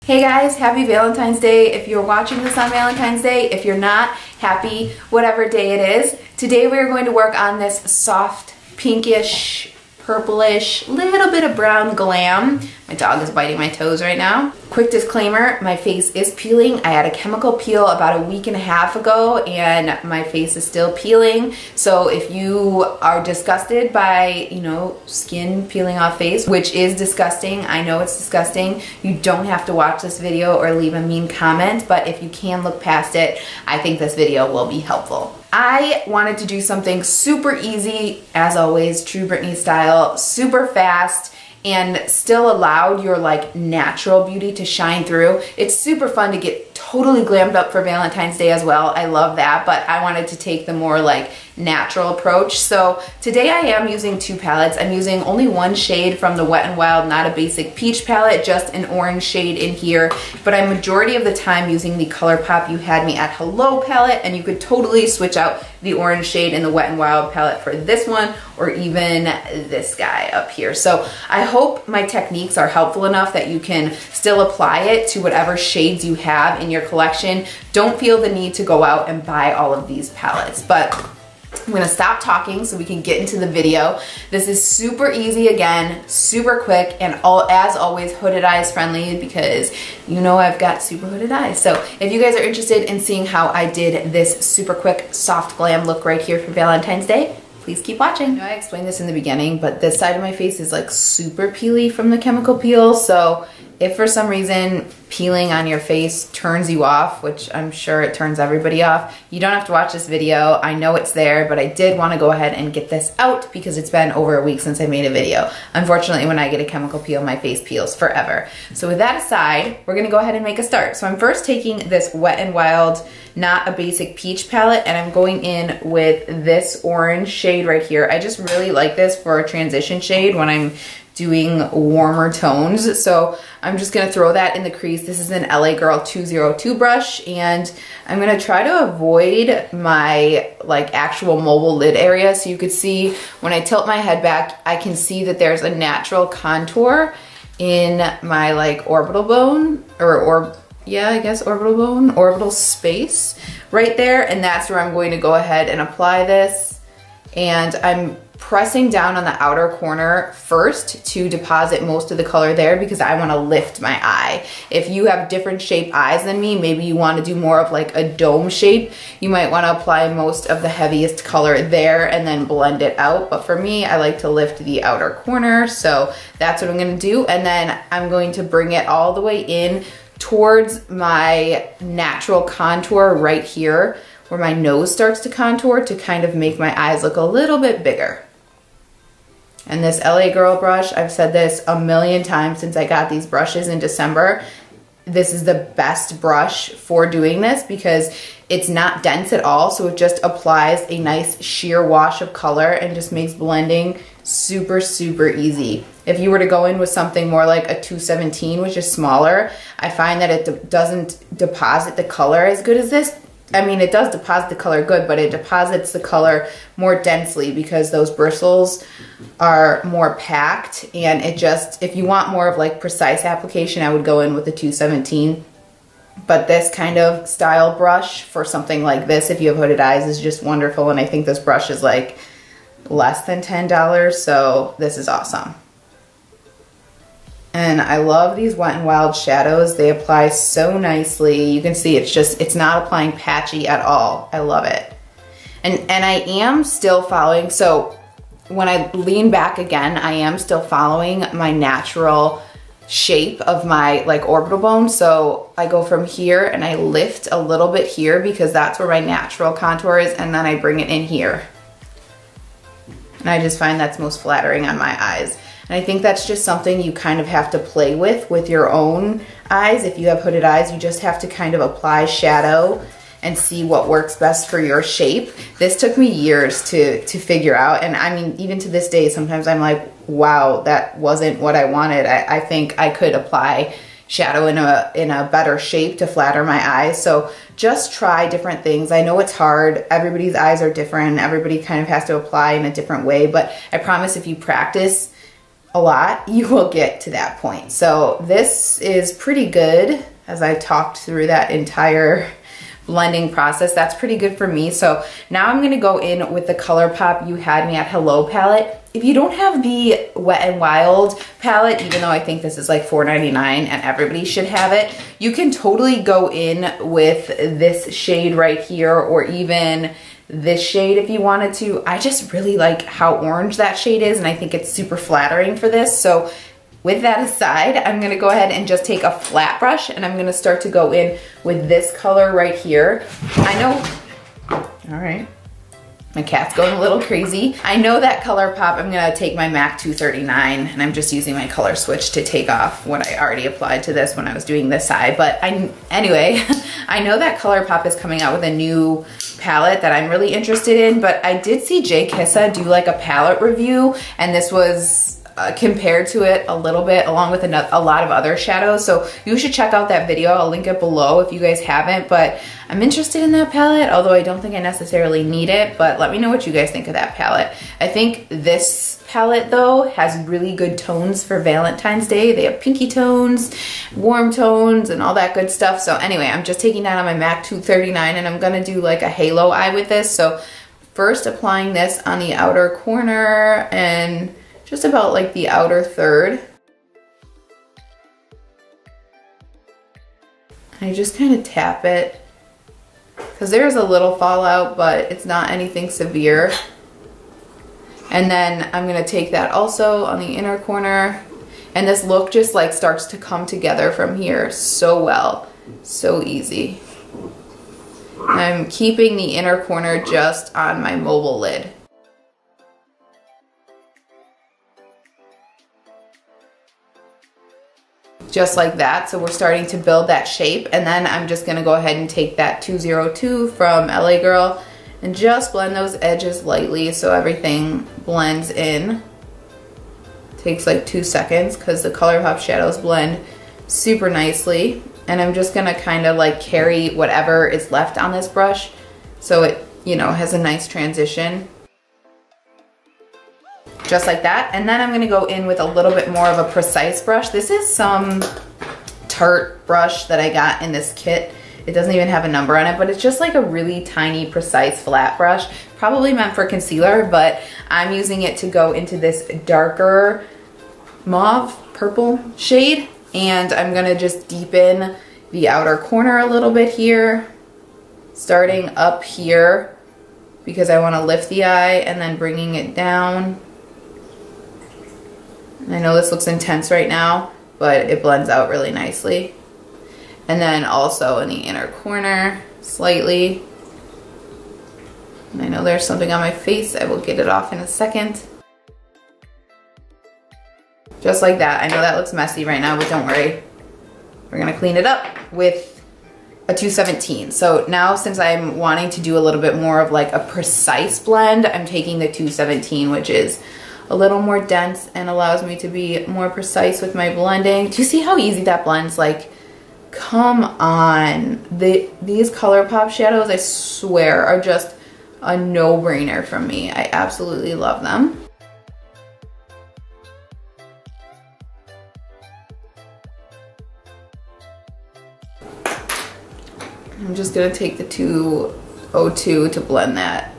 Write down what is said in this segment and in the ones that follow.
Hey guys, happy Valentine's Day. If you're watching this on Valentine's Day, if you're not, happy whatever day it is. Today we're going to work on this soft, pinkish, purplish, little bit of brown glam. My dog is biting my toes right now. Quick disclaimer, my face is peeling. I had a chemical peel about a week and a half ago and my face is still peeling. So if you are disgusted by, skin peeling off face, which is disgusting, I know it's disgusting, you don't have to watch this video or leave a mean comment, but if you can look past it, I think this video will be helpful. I wanted to do something super easy, as always, true Britney style, super fast, and still allowed your natural beauty to shine through. It's super fun to get totally glammed up for Valentine's Day as well. I love that, but I wanted to take the more natural approach. So today I am using two palettes. I'm using only one shade from the Wet n Wild Not a Basic Peach palette, just an orange shade in here, but I'm majority of the time using the Colourpop You Had Me at Hello palette, and you could totally switch out the orange shade in the Wet n Wild palette for this one, or even this guy up here. So I hope my techniques are helpful enough that you can still apply it to whatever shades you have in your collection. Don't feel the need to go out and buy all of these palettes, but I'm gonna stop talking so we can get into the video. This is super easy again, super quick, and as always, hooded eyes friendly, because I've got super hooded eyes. So if you guys are interested in seeing how I did this super quick soft glam look right here for Valentine's Day, please keep watching. I explained this in the beginning, but this side of my face is super peely from the chemical peel, so if for some reason peeling on your face turns you off, which I'm sure it turns everybody off, you don't have to watch this video. I know it's there, but I did want to go ahead and get this out because it's been over a week since I made a video. Unfortunately, when I get a chemical peel, my face peels forever. So with that aside, we're gonna go ahead and make a start. So I'm first taking this Wet n Wild Not a Basic Peach palette, and I'm going in with this orange shade right here. I just really like this for a transition shade when I'm doing warmer tones. So I'm just gonna throw that in the crease. This is an LA Girl 202 brush, and I'm gonna try to avoid my actual mobile lid area. So you could see when I tilt my head back, I can see that there's a natural contour in my orbital bone, orbital space right there. And that's where I'm going to go ahead and apply this. And I'm pressing down on the outer corner first to deposit most of the color there because I want to lift my eye. If you have different shaped eyes than me, maybe you want to do more of a dome shape, you might want to apply most of the heaviest color there and then blend it out. But for me, I like to lift the outer corner, so that's what I'm going to do. And then I'm going to bring it all the way in towards my natural contour right here, where my nose starts to contour, to kind of make my eyes look a little bit bigger. And this LA Girl brush, I've said this a million times since I got these brushes in December, this is the best brush for doing this because it's not dense at all, so it just applies a nice sheer wash of color and just makes blending super, super easy. If you were to go in with something more like a 217, which is smaller, I find that it doesn't deposit the color as good as this. I mean, it does deposit the color good, but it deposits the color more densely because those bristles are more packed, and it just, if you want more of precise application, I would go in with the 217. But this kind of style brush for something like this, if you have hooded eyes, is just wonderful, and I think this brush is less than $10, so this is awesome. And I love these Wet n Wild shadows. They apply so nicely. You can see it's not applying patchy at all. I love it. And I am still following, so when I lean back again, I am still following my natural shape of my orbital bone. So I go from here and I lift a little bit here because that's where my natural contour is, and then I bring it in here. And I just find that's most flattering on my eyes. And I think that's just something you kind of have to play with your own eyes. If you have hooded eyes, you just have to kind of apply shadow and see what works best for your shape. This took me years to figure out. And I mean, even to this day, sometimes I'm like, wow, that wasn't what I wanted. I think I could apply shadow in a better shape to flatter my eyes. So just try different things. I know it's hard. Everybody's eyes are different. Everybody kind of has to apply in a different way. But I promise if you practice a lot, you will get to that point. So this is pretty good as I talked through that entire blending process. That's pretty good for me. So now I'm gonna go in with the Colourpop You Had Me at Hello palette. If you don't have the Wet n Wild palette, even though I think this is like $4.99 and everybody should have it, you can totally go in with this shade right here, or even this shade if you wanted to. I just really like how orange that shade is, and I think it's super flattering for this. So with that aside, I'm gonna go ahead and just take a flat brush, and I'm gonna start to go in with this color right here. I know, all right, my cat's going a little crazy. I know that Colourpop, I'm gonna take my MAC 239, and I'm just using my color switch to take off what I already applied to this when I was doing this side. But anyway, I know that Colourpop is coming out with a new palette that I'm really interested in, but I did see Jay Kissa do like a palette review, and this was compared to it a little bit, along with a lot of other shadows. So you should check out that video. I'll link it below if you guys haven't, but I'm interested in that palette, although I don't think I necessarily need it. But let me know what you guys think of that palette. I think this palette though has really good tones for Valentine's Day. They have pinky tones, warm tones, and all that good stuff. So anyway, I'm just taking that on my MAC 239, and I'm gonna do like a halo eye with this. So first applying this on the outer corner and just about like the outer third. I just kind of tap it because there's a little fallout, but it's not anything severe. And then I'm gonna take that also on the inner corner, and this look just like starts to come together from here so well, so easy. I'm keeping the inner corner just on my mobile lid. Just like that. So we're starting to build that shape, and then I'm just gonna go ahead and take that 202 from LA Girl and just blend those edges lightly so everything blends in. Takes like 2 seconds because the Colourpop shadows blend super nicely. And I'm just gonna kind of like carry whatever is left on this brush so it, you know, has a nice transition. Just like that. And then I'm gonna go in with a little bit more of a precise brush. This is some Tarte brush that I got in this kit. It doesn't even have a number on it, but it's just like a really tiny, precise flat brush. Probably meant for concealer, but I'm using it to go into this darker mauve purple shade. And I'm gonna just deepen the outer corner a little bit here, starting up here because I wanna lift the eye, and then bringing it down. I know this looks intense right now, but it blends out really nicely. And then also in the inner corner, slightly. And I know there's something on my face. I will get it off in a second. Just like that. I know that looks messy right now, but don't worry. We're gonna clean it up with a 217. So now, since I'm wanting to do a little bit more of like a precise blend, I'm taking the 217, which is a little more dense and allows me to be more precise with my blending. Do you see how easy that blends? Like, come on. These Colourpop shadows, I swear, are just a no-brainer from me. I absolutely love them. I'm just gonna take the 202 to blend that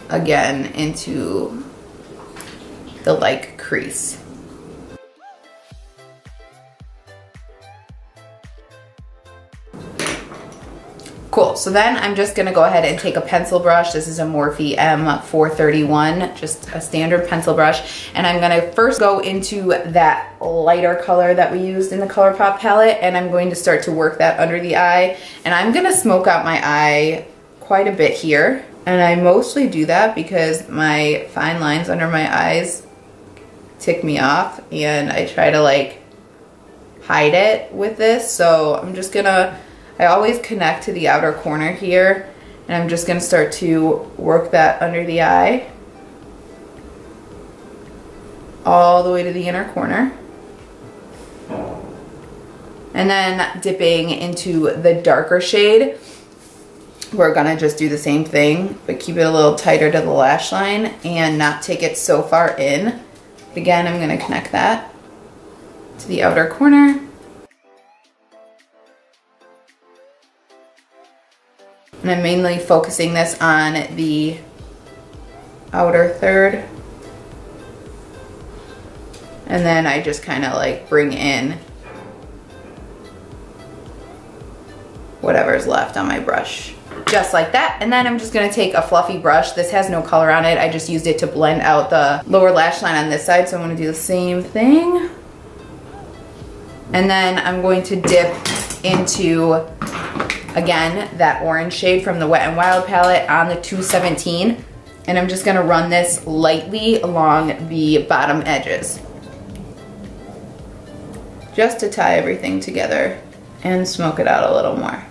again into the like crease. Cool, so then I'm just gonna go ahead and take a pencil brush. This is a Morphe M431, just a standard pencil brush. And I'm gonna first go into that lighter color that we used in the Colourpop palette, and I'm going to start to work that under the eye. And I'm gonna smoke out my eye quite a bit here. And I mostly do that because my fine lines under my eyes tick me off, and I try to like hide it with this. So I'm just gonna, I always connect to the outer corner here, and I'm just gonna start to work that under the eye all the way to the inner corner. And then dipping into the darker shade, we're gonna just do the same thing, but keep it a little tighter to the lash line and not take it so far in Again, I'm gonna connect that to the outer corner. And I'm mainly focusing this on the outer third. And then I just kind of like bring in whatever's left on my brush. Just like that. And then I'm just gonna take a fluffy brush. This has no color on it. I just used it to blend out the lower lash line on this side. So I'm gonna do the same thing. And then I'm going to dip into, again, that orange shade from the Wet n Wild palette on the 217. And I'm just gonna run this lightly along the bottom edges, just to tie everything together and smoke it out a little more.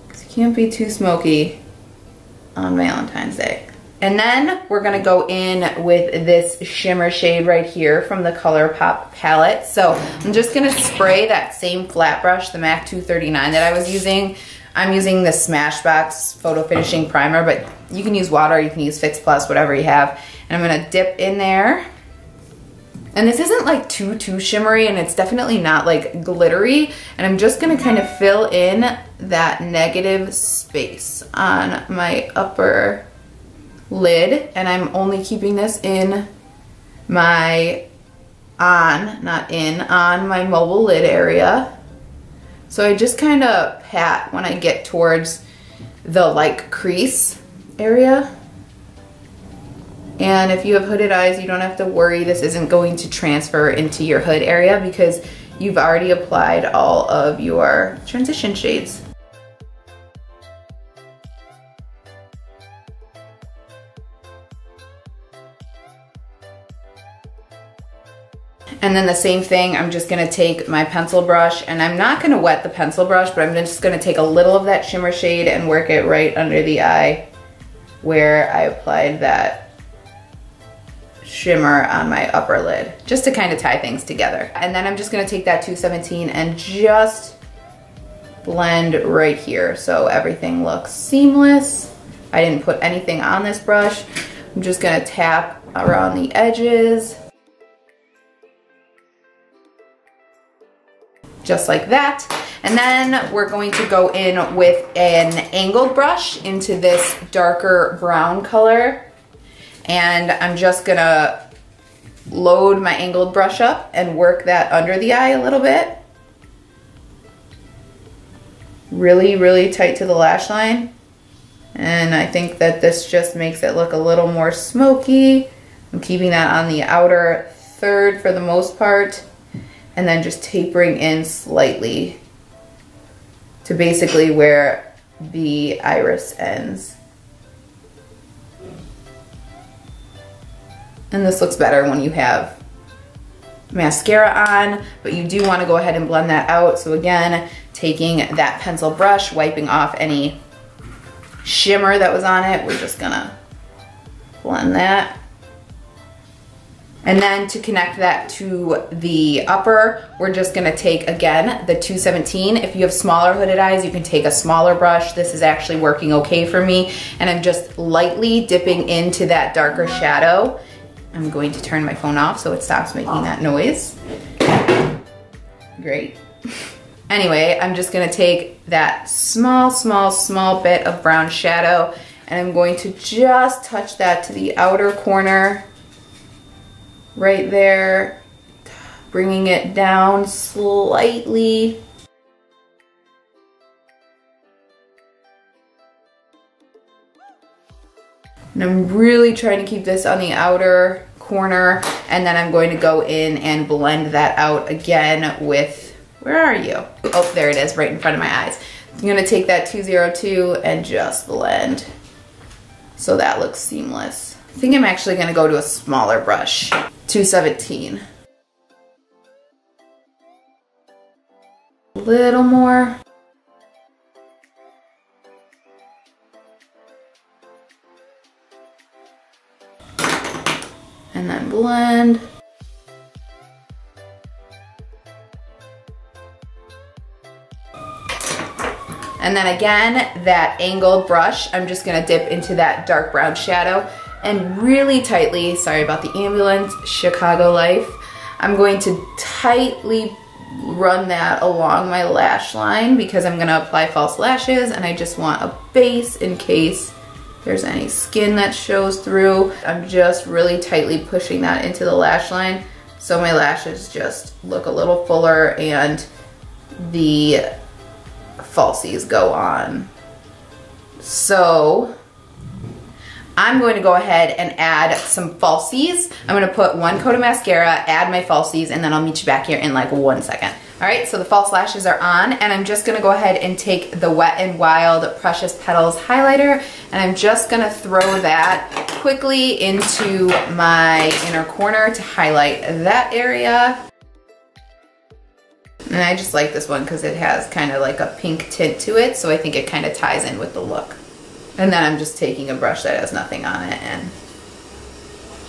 Because you can't be too smoky on Valentine's Day. And then we're gonna go in with this shimmer shade right here from the Colourpop palette. So I'm just gonna spray that same flat brush, the MAC 239 that I was using. I'm using the Smashbox Photo Finishing Primer, but you can use water, you can use Fix Plus, whatever you have. And I'm gonna dip in there. And this isn't like too shimmery, and it's definitely not like glittery. And I'm just gonna kind of fill in that negative space on my upper lid. And I'm only keeping this in my, on my mobile lid area. So I just kind of pat when I get towards the like crease area. And if you have hooded eyes, you don't have to worry. This isn't going to transfer into your hood area because you've already applied all of your transition shades. And then the same thing, I'm just gonna take my pencil brush, and I'm not gonna wet the pencil brush, but I'm just gonna take a little of that shimmer shade and work it right under the eye where I applied that shimmer on my upper lid, just to kind of tie things together. And then I'm just gonna take that 217 and just blend right here so everything looks seamless. I didn't put anything on this brush. I'm just gonna tap around the edges. Just like that. And then we're going to go in with an angled brush into this darker brown color. And I'm just gonna load my angled brush up and work that under the eye a little bit. Really, really tight to the lash line. And I think that this just makes it look a little more smoky. I'm keeping that on the outer third for the most part. And then just tapering in slightly to basically where the iris ends. And this looks better when you have mascara on, but you do want to go ahead and blend that out. So again, taking that pencil brush, wiping off any shimmer that was on it, we're just gonna blend that. And then to connect that to the upper, we're just gonna take, again, the 217. If you have smaller hooded eyes, you can take a smaller brush. This is actually working okay for me. And I'm just lightly dipping into that darker shadow. I'm going to turn my phone off so it stops making that noise. Great. Anyway, I'm just gonna take that small bit of brown shadow, and I'm going to just touch that to the outer corner. Right there, bringing it down slightly. And I'm really trying to keep this on the outer corner, and then I'm going to go in and blend that out again with, where are you? Oh, there it is, right in front of my eyes. I'm gonna take that 202 and just blend so that looks seamless. I think I'm actually gonna go to a smaller brush. 217. A little more. And then blend. And then again, that angled brush, I'm just gonna dip into that dark brown shadow and really tightly, sorry about the ambulance, Chicago life, I'm going to tightly run that along my lash line because I'm gonna apply false lashes and I just want a base in case there's any skin that shows through. I'm just really tightly pushing that into the lash line so my lashes just look a little fuller and the falsies go on. So I'm going to go ahead and add some falsies. I'm going to put 1 coat of mascara, add my falsies, and then I'll meet you back here in like 1 second. All right, so the false lashes are on, and I'm just going to go ahead and take the Wet n Wild Precious Petals highlighter, and I'm just going to throw that quickly into my inner corner to highlight that area. And I just like this one because it has kind of like a pink tint to it, so I think it kind of ties in with the look. And then I'm just taking a brush that has nothing on it and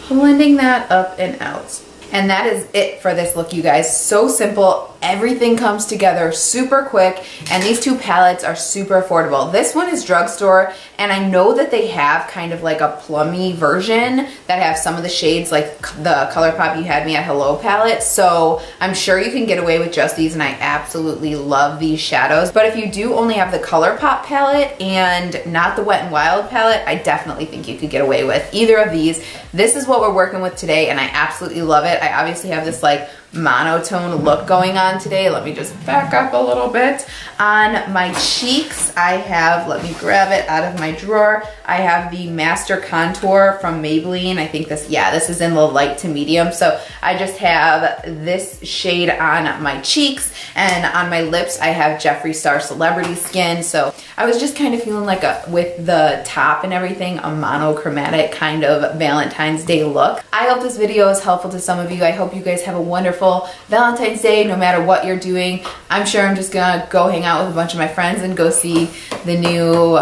blending that up and out. And that is it for this look, you guys. So simple. Everything comes together super quick, and these 2 palettes are super affordable. This one is drugstore, and I know that they have kind of like a plummy version that have some of the shades like the Colourpop You Had Me at Hello palette, so I'm sure you can get away with just these, and I absolutely love these shadows. But if you do only have the Colourpop palette and not the Wet n Wild palette, I definitely think you could get away with either of these. This is what we're working with today, and I absolutely love it. I obviously have this like monotone look going on today. Let me just back up a little bit. On my cheeks, I have, let me grab it out of my drawer, I have the Master Contour from Maybelline. I think this, yeah, this is in the light to medium. So I just have this shade on my cheeks, and on my lips, I have Jeffree Star Celebrity Skin. So I was just kind of feeling like with the top and everything, a monochromatic kind of Valentine's Day look. I hope this video is helpful to some of you. I hope you guys have a wonderful Valentine's Day, no matter what you're doing. I'm sure I'm just gonna go hang out with a bunch of my friends and go see the new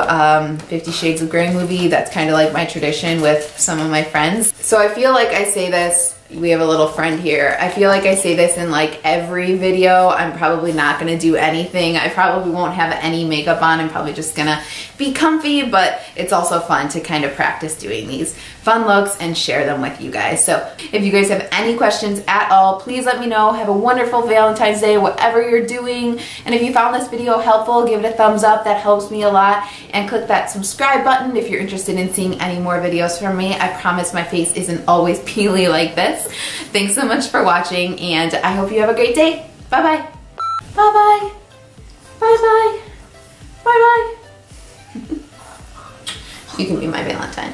50 Shades of Grey movie. That's kind of like my tradition with some of my friends. So I feel like I say this, we have a little friend here. I feel like I say this in like every video. I'm probably not gonna do anything. I probably won't have any makeup on. I'm probably just gonna be comfy, but it's also fun to kind of practice doing these fun looks and share them with you guys. So if you guys have any questions at all, please let me know. Have a wonderful Valentine's Day, whatever you're doing. And if you found this video helpful, give it a thumbs up. That helps me a lot. And click that subscribe button if you're interested in seeing any more videos from me. I promise my face isn't always peely like this. Thanks so much for watching, and I hope you have a great day. Bye-bye. Bye-bye. Bye-bye. Bye-bye. You can be my Valentine.